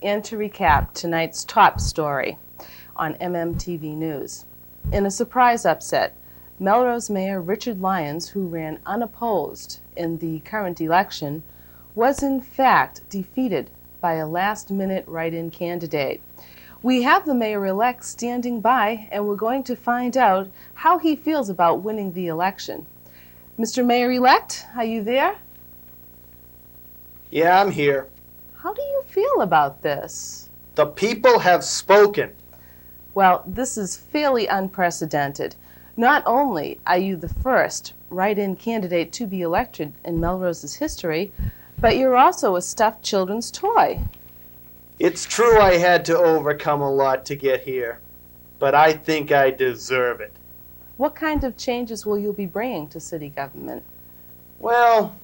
and to recap tonight's top story on MMTV News. In a surprise upset, Melrose Mayor Richard Lyons, who ran unopposed in the current election, was in fact defeated by a last-minute write-in candidate. We have the mayor-elect standing by, and we're going to find out how he feels about winning the election. Mr. Mayor-elect, are you there? Yeah, I'm here. How do you feel about this? The people have spoken. Well, this is fairly unprecedented. Not only are you the first write-in candidate to be elected in Melrose's history, but you're also a stuffed children's toy. It's true I had to overcome a lot to get here, but I think I deserve it. What kind of changes will you be bringing to city government? Well,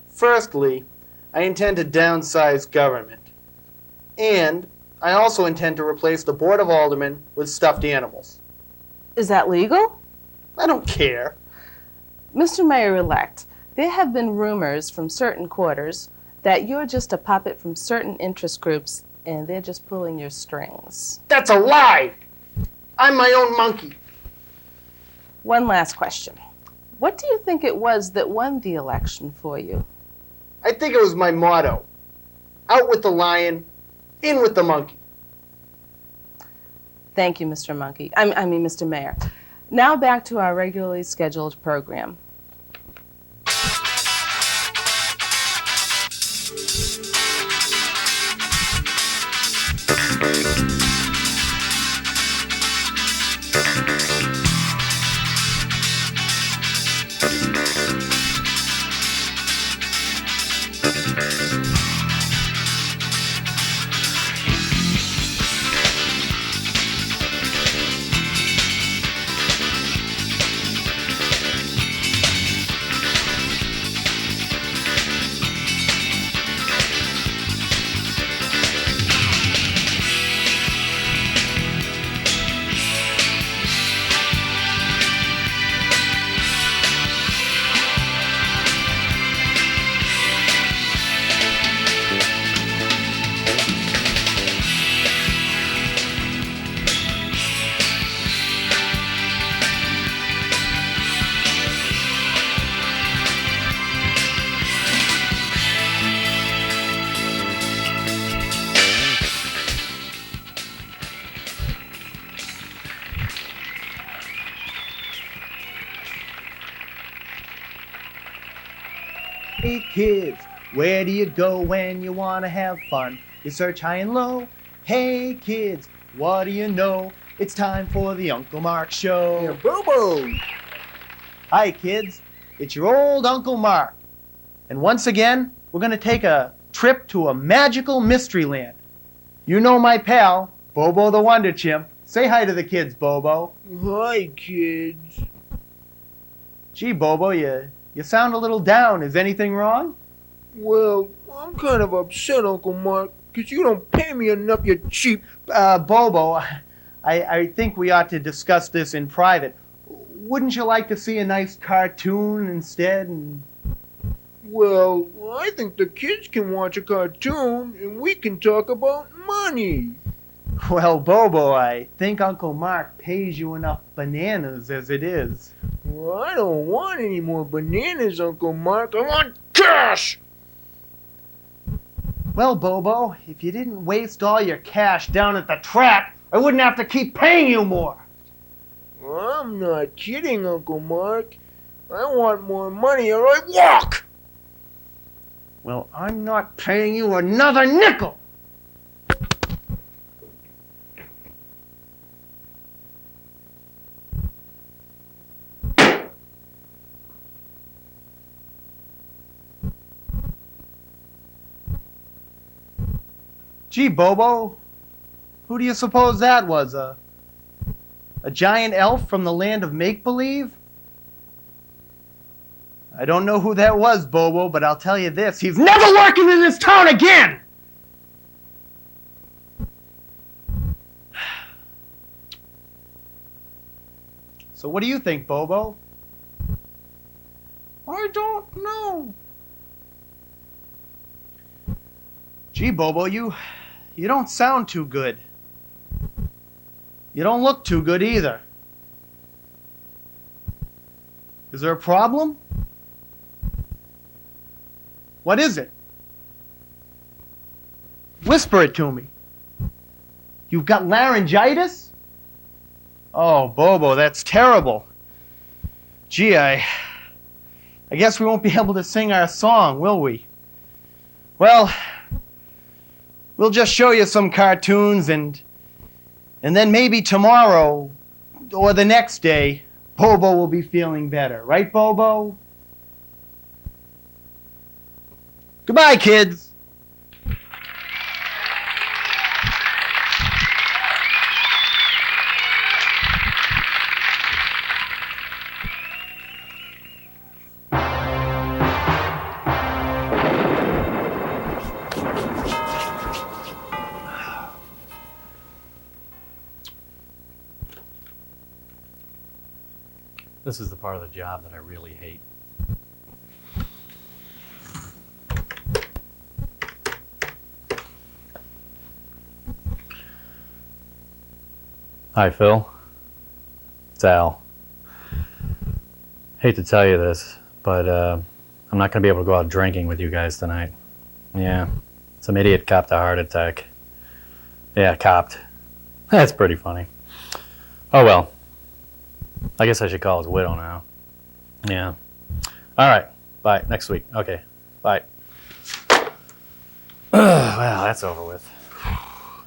firstly, I intend to downsize government. And I also intend to replace the Board of Aldermen with stuffed animals. Is that legal? I don't care. Mr. Mayor-elect, there have been rumors from certain quarters that you're just a puppet from certain interest groups and they're just pulling your strings. That's a lie! I'm my own monkey. One last question. What do you think it was that won the election for you? I think it was my motto. Out with the lion, in with the monkey. Thank you, Mr. Monkey. Mr. Mayor. Now back to our regularly scheduled program. Hey kids, where do you go when you want to have fun? You search high and low. Hey kids, what do you know? It's time for the Uncle Mark Show. Yeah, boo-boo! Hi kids, it's your old Uncle Mark. And once again, we're going to take a trip to a magical mystery land. You know my pal, Bobo the Wonder Chimp. Say hi to the kids, Bobo. Hi, kids. Gee, Bobo, you sound a little down. Is anything wrong? Well, I'm kind of upset, Uncle Mark, because you don't pay me enough, you cheap... Bobo, I think we ought to discuss this in private. Wouldn't you like to see a nice cartoon instead? Well, I think the kids can watch a cartoon, and we can talk about money. Well, Bobo, I think Uncle Mark pays you enough bananas as it is. Well, I don't want any more bananas, Uncle Mark. I want cash! Well, Bobo, if you didn't waste all your cash down at the trap, I wouldn't have to keep paying you more. I'm not kidding, Uncle Mark. I want more money or I walk! Well, I'm not paying you another nickel! Gee, Bobo, who do you suppose that was? A giant elf from the land of make-believe? I don't know who that was, Bobo, but I'll tell you this. He's never working in this town again! So what do you think, Bobo? I don't know. Gee, Bobo, you you don't sound too good. You don't look too good either. Is there a problem? What is it? Whisper it to me. You've got laryngitis? Oh, Bobo, that's terrible. Gee, I guess we won't be able to sing our song, will we? Well, we'll just show you some cartoons and then maybe tomorrow or the next day, Bobo will be feeling better. Right, Bobo? Goodbye, kids. This is the part of the job that I really hate. Hi, Phil. It's Al. Hate to tell you this, but I'm not going to be able to go out drinking with you guys tonight. Yeah, some idiot copped a heart attack. Yeah, copped. That's pretty funny. Oh well. I guess I should call his widow now. Yeah. All right. Bye. Next week. Okay. Bye. Well, that's over with.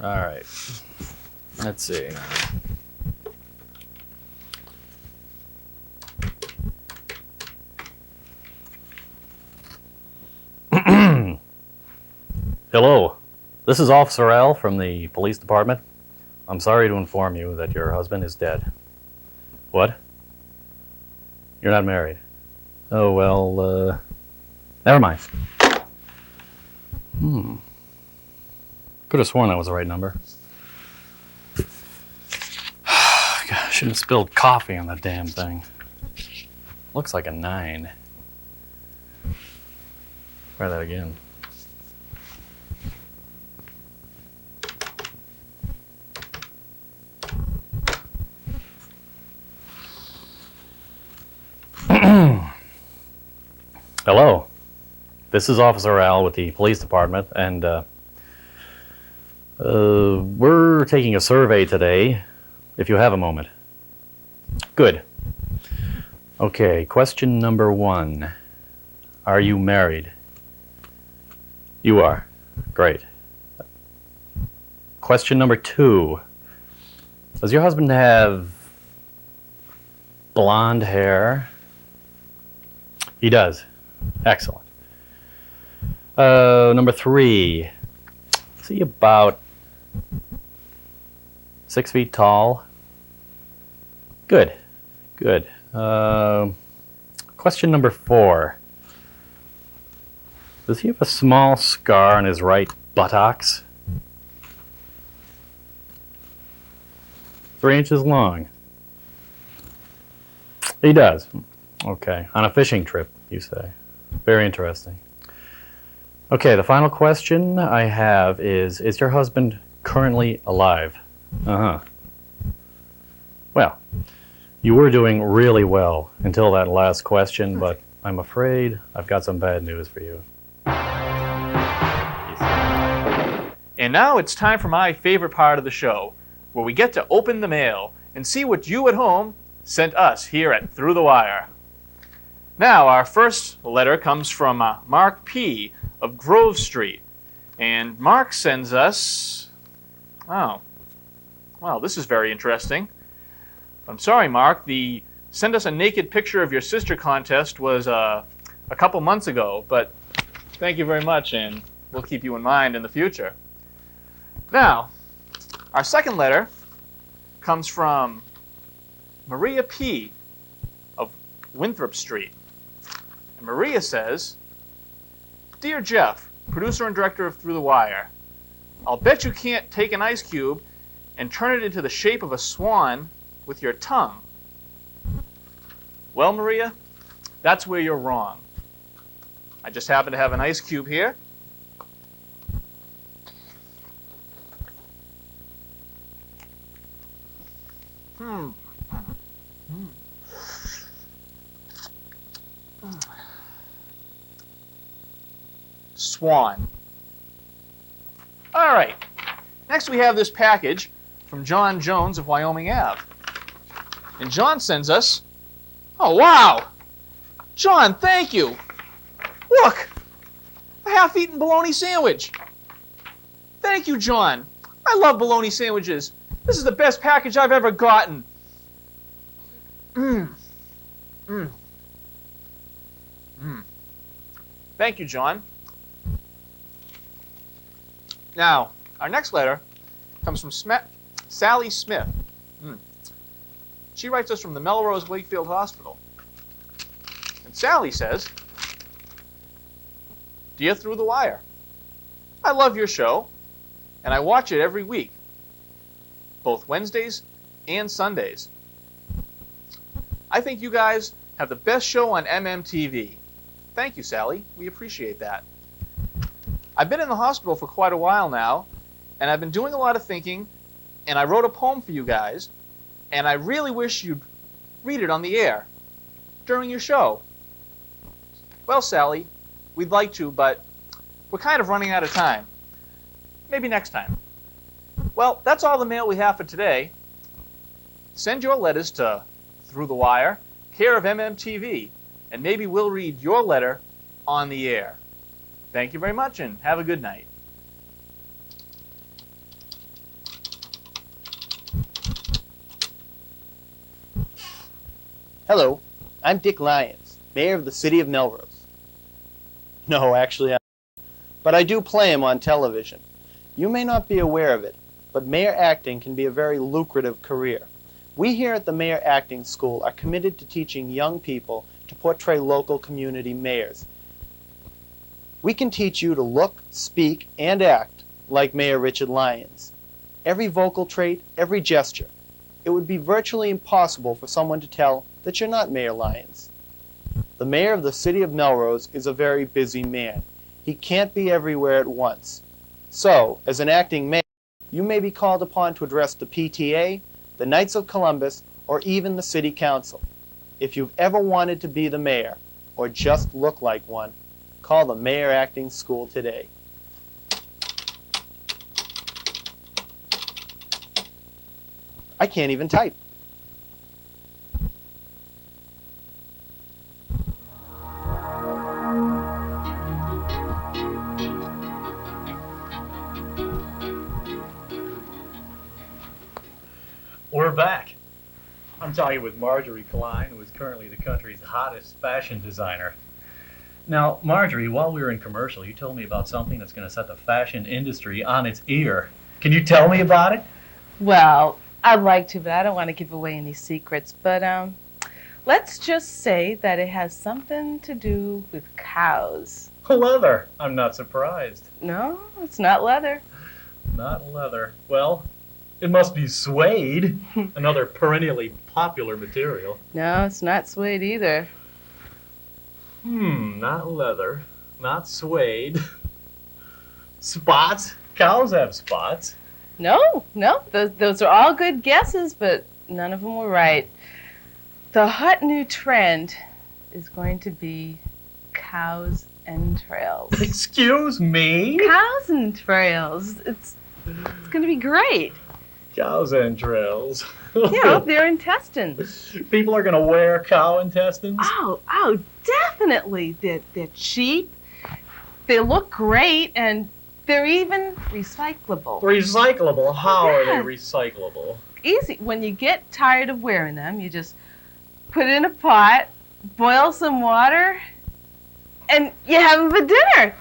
All right. Let's see. Hello. This is Officer Al from the police department. I'm sorry to inform you that your husband is dead. What? You're not married? Oh, well, never mind. Could have sworn that was the right number. God, I shouldn't have spilled coffee on the damn thing. Looks like a 9. Try that again. Hello, this is Officer Al with the police department, and we're taking a survey today, if you have a moment. Good. Okay, question number 1. Are you married? You are. Great. Question number 2. Does your husband have blonde hair? He does. Excellent. Number 3. Is he about 6 feet tall? Good. Good. Question number 4. Does he have a small scar on his right buttocks? 3 inches long. He does. Okay. On a fishing trip, you say. Very interesting. Okay, the final question I have is your husband currently alive? Uh-huh. Well, you were doing really well until that last question, but I'm afraid I've got some bad news for you. And now it's time for my favorite part of the show, where we get to open the mail and see what you at home sent us here at Through the Wire. Now, our first letter comes from Mark P. of Grove Street. And Mark sends us... Oh. Well, this is very interesting. I'm sorry, Mark. The send us a naked picture of your sister contest was a couple months ago, but thank you very much, and we'll keep you in mind in the future. Now, our second letter comes from Maria P. of Winthrop Street. And Maria says, Dear Jeff, producer and director of Through the Wire, I'll bet you can't take an ice cube and turn it into the shape of a swan with your tongue. Well, Maria, that's where you're wrong. I just happen to have an ice cube here. Swan. All right. Next we have this package from John Jones of Wyoming Ave. And John sends us... Oh, wow! John, thank you! Look! A half-eaten bologna sandwich! Thank you, John! I love bologna sandwiches! This is the best package I've ever gotten! Thank you, John. Now, our next letter comes from Sally Smith. She writes us from the Melrose Wakefield Hospital. And Sally says, Dear Through the Wire, I love your show, and I watch it every week, both Wednesdays and Sundays. I think you guys have the best show on MMTV. Thank you, Sally. We appreciate that. I've been in the hospital for quite a while now, and I've been doing a lot of thinking, and I wrote a poem for you guys, and I really wish you'd read it on the air during your show. Well, Sally, we'd like to, but we're kind of running out of time. Maybe next time. Well, that's all the mail we have for today. Send your letters to Through the Wire, care of MMTV, and maybe we'll read your letter on the air. Thank you very much, and have a good night. Hello, I'm Dick Lyons, mayor of the city of Melrose. No, actually, but I do play him on television. You may not be aware of it, but mayor acting can be a very lucrative career. We here at the Mayor Acting School are committed to teaching young people to portray local community mayors. We can teach you to look, speak, and act like Mayor Richard Lyons. Every vocal trait, every gesture. It would be virtually impossible for someone to tell that you're not Mayor Lyons. The mayor of the city of Melrose is a very busy man. He can't be everywhere at once. So, as an acting mayor, you may be called upon to address the PTA, the Knights of Columbus, or even the City Council. If you've ever wanted to be the mayor, or just look like one, call the Mayor Acting School today. I can't even type. We're back. I'm talking with Marjorie Klein, who is currently the country's hottest fashion designer. Now, Marjorie, while we were in commercial, you told me about something that's going to set the fashion industry on its ear. Can you tell me about it? Well, I'd like to, but I don't want to give away any secrets. But let's just say that it has something to do with cows. Leather. I'm not surprised. No, it's not leather. Not leather. Well, it must be suede, another perennially popular material. No, it's not suede either. Not leather, not suede. Spots? Cows have spots. No, those are all good guesses, but none of them were right. The hot new trend is going to be cows' entrails. Excuse me? Cows' entrails. It's going to be great. Cow's entrails. You know, their intestines. People are going to wear cow intestines? Oh, definitely. They're cheap. They look great, and they're even recyclable. Recyclable? How are they Yeah. recyclable? Easy. When you get tired of wearing them, you just put it in a pot, boil some water, and you have them for dinner.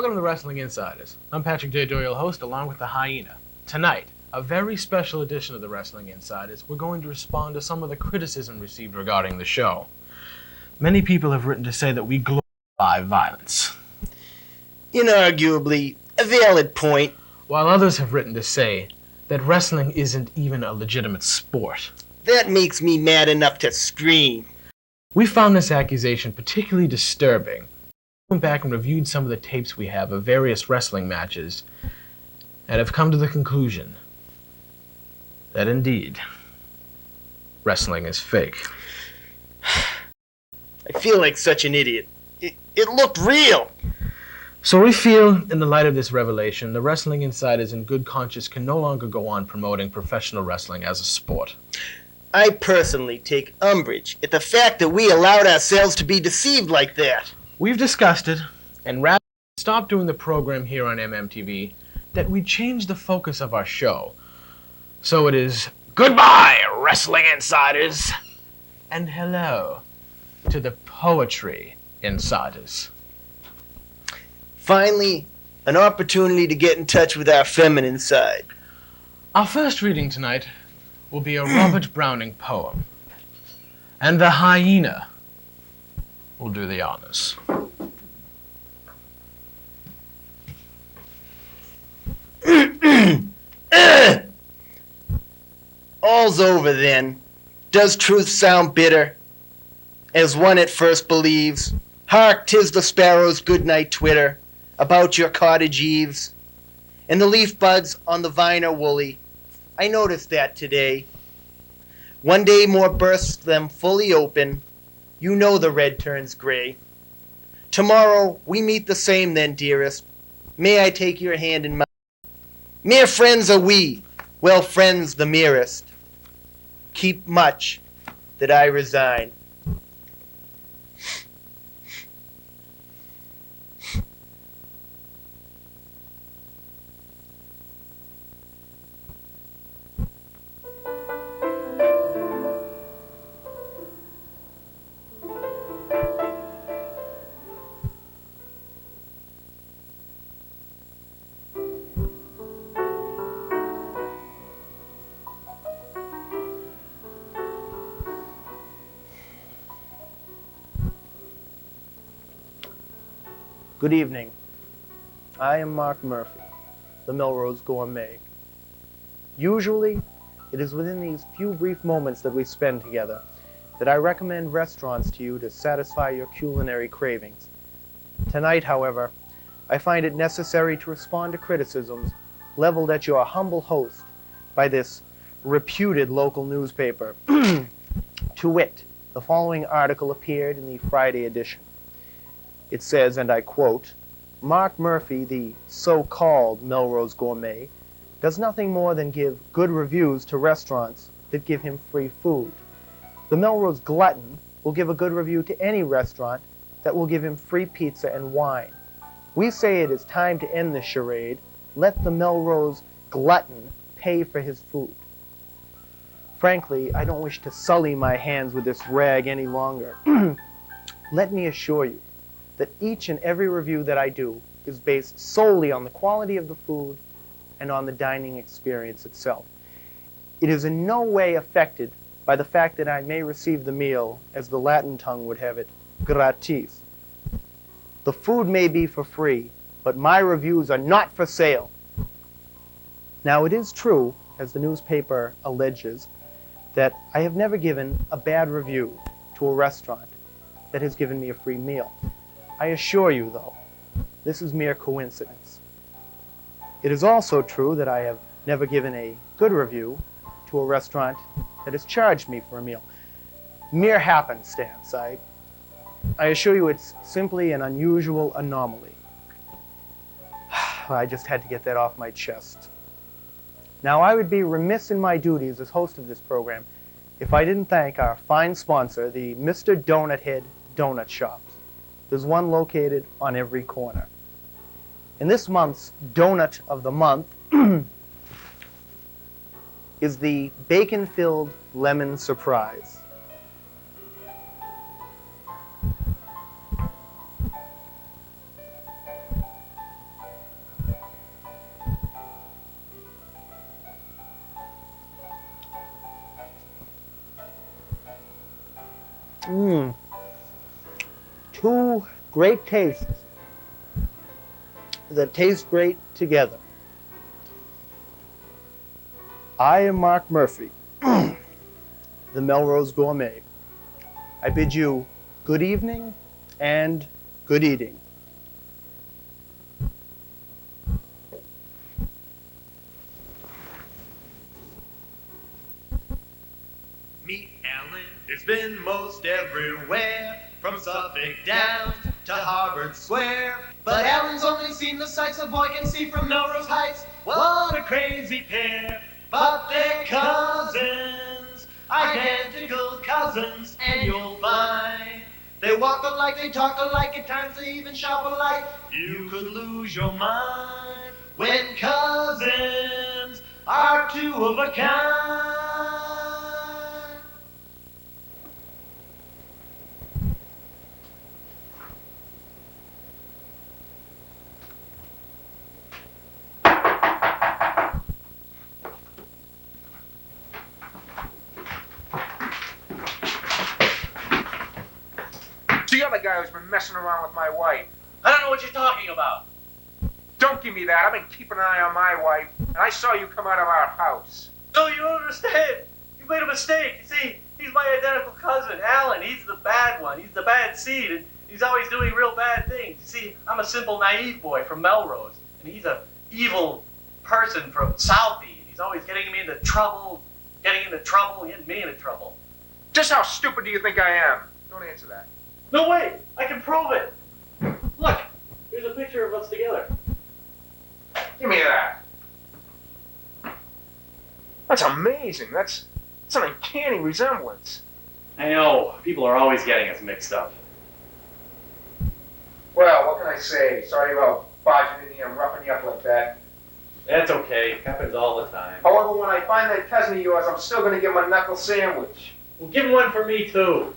Welcome to the Wrestling Insiders. I'm Patrick J. Doyle, host, along with the Hyena. Tonight, a very special edition of the Wrestling Insiders, we're going to respond to some of the criticism received regarding the show. Many people have written to say that we glorify violence, Inarguably, a valid point. while others have written to say that wrestling isn't even a legitimate sport. That makes me mad enough to scream. We found this accusation particularly disturbing. We went back and reviewed some of the tapes we have of various wrestling matches and have come to the conclusion that indeed, wrestling is fake. I feel like such an idiot. It looked real. So we feel, in the light of this revelation, the Wrestling Insiders in good conscience can no longer go on promoting professional wrestling as a sport. I personally take umbrage at the fact that we allowed ourselves to be deceived like that. We've discussed it, and rather than stop doing the program here on MMTV, that we change the focus of our show. So it is, goodbye, Wrestling Insiders, and hello to the Poetry Insiders. Finally, an opportunity to get in touch with our feminine side. Our first reading tonight will be a Robert Browning poem, and the Hyena will do the honors. All's over then. Does truth sound bitter? As one at first believes. Hark, 'tis the sparrow's goodnight twitter about your cottage eaves. And the leaf buds on the vine are woolly. I noticed that today. One day more bursts them fully open. You know the red turns gray. Tomorrow we meet the same then, dearest. May I take your hand in mine? Mere friends are we, well friends the merest. Keep much that I resign. Good evening. I am Mark Murphy, the Melrose Gourmet. Usually, it is within these few brief moments that we spend together that I recommend restaurants to you to satisfy your culinary cravings. Tonight, however, I find it necessary to respond to criticisms leveled at your humble host by this reputed local newspaper. To wit, the following article appeared in the Friday edition. It says, and I quote, Mark Murphy, the so-called Melrose Gourmet, does nothing more than give good reviews to restaurants that give him free food. The Melrose Glutton will give a good review to any restaurant that will give him free pizza and wine. We say it is time to end this charade. Let the Melrose Glutton pay for his food. Frankly, I don't wish to sully my hands with this rag any longer. Let me assure you that each and every review that I do is based solely on the quality of the food and on the dining experience itself. It is in no way affected by the fact that I may receive the meal, as the Latin tongue would have it, gratis. The food may be for free, but my reviews are not for sale. Now, it is true, as the newspaper alleges, that I have never given a bad review to a restaurant that has given me a free meal. I assure you, though, this is mere coincidence. It is also true that I have never given a good review to a restaurant that has charged me for a meal. Mere happenstance. I assure you it's simply an unusual anomaly. I just had to get that off my chest. Now, I would be remiss in my duties as host of this program if I didn't thank our fine sponsor, the Mr. Donut Head Donut Shops. There's one located on every corner. And this month's Donut of the Month is the bacon-filled lemon surprise. Mmm. Two great tastes that taste great together. I am Mark Murphy, the Melrose Gourmet. I bid you good evening and good eating. Meet Alan has been most everywhere, from Suffolk Downs to Harvard Square. But Alan's only seen the sights a boy can see from Melrose Heights. What a crazy pair, but they're cousins, identical cousins, and you'll find they walk alike, they talk alike, at times they even shop alike. You could lose your mind when cousins are two of a kind. The other guy who's been messing around with my wife. I don't know what you're talking about. Don't give me that. I've been keeping an eye on my wife, and I saw you come out of our house. No, you don't understand. You made a mistake. You see, he's my identical cousin, Alan. He's the bad one. He's the bad seed, and he's always doing real bad things. You see, I'm a simple, naive boy from Melrose, and he's a evil person from Southie, and he's always getting me into trouble, getting me into trouble. Just how stupid do you think I am? Don't answer that. No way! I can prove it! Look, here's a picture of us together. Give me that. That's amazing. That's an uncanny resemblance. I know. People are always getting us mixed up. Well, what can I say? Sorry about barging in here and roughing you up like that. That's okay. It happens all the time. However, when I find that cousin of yours, I'm still going to give him a knuckle sandwich. Well, give him one for me, too.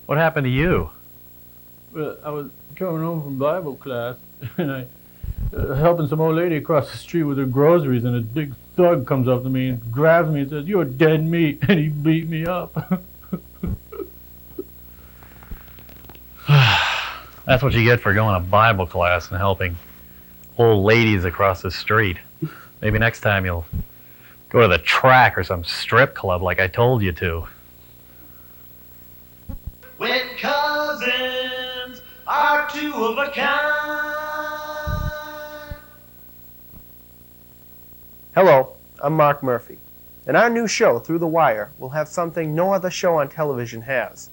What happened to you? Well, I was coming home from Bible class, and I helping some old lady across the street with her groceries, and a big thug comes up to me and grabs me and says, "You're dead meat," and he beat me up. That's what you get for going to Bible class and helping old ladies across the street. Maybe next time you'll go to the track or some strip club like I told you to. When cousins are two of a kind. Hello, I'm Mark Murphy, and our new show, Through the Wire, will have something no other show on television has.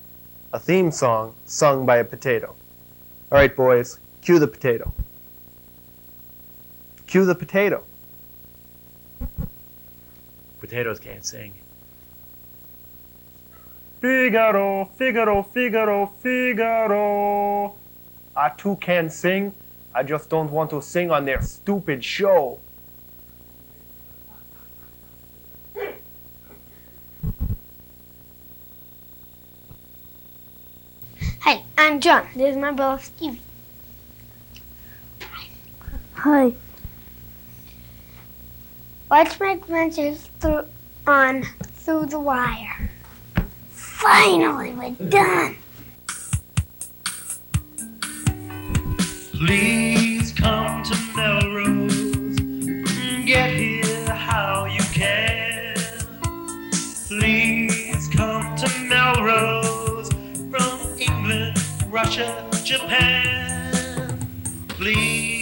A theme song sung by a potato. All right, boys, cue the potato. Cue the potato. Potatoes can't sing. Figaro, Figaro, Figaro, Figaro. I too can sing. I just don't want to sing on their stupid show. Hi, I'm John. This is my brother Stevie. Hi. Watch my adventures Through the Wire. Finally, we're done. Please come to Melrose. Get here how you can. Please come to Melrose from England, Russia, Japan. Please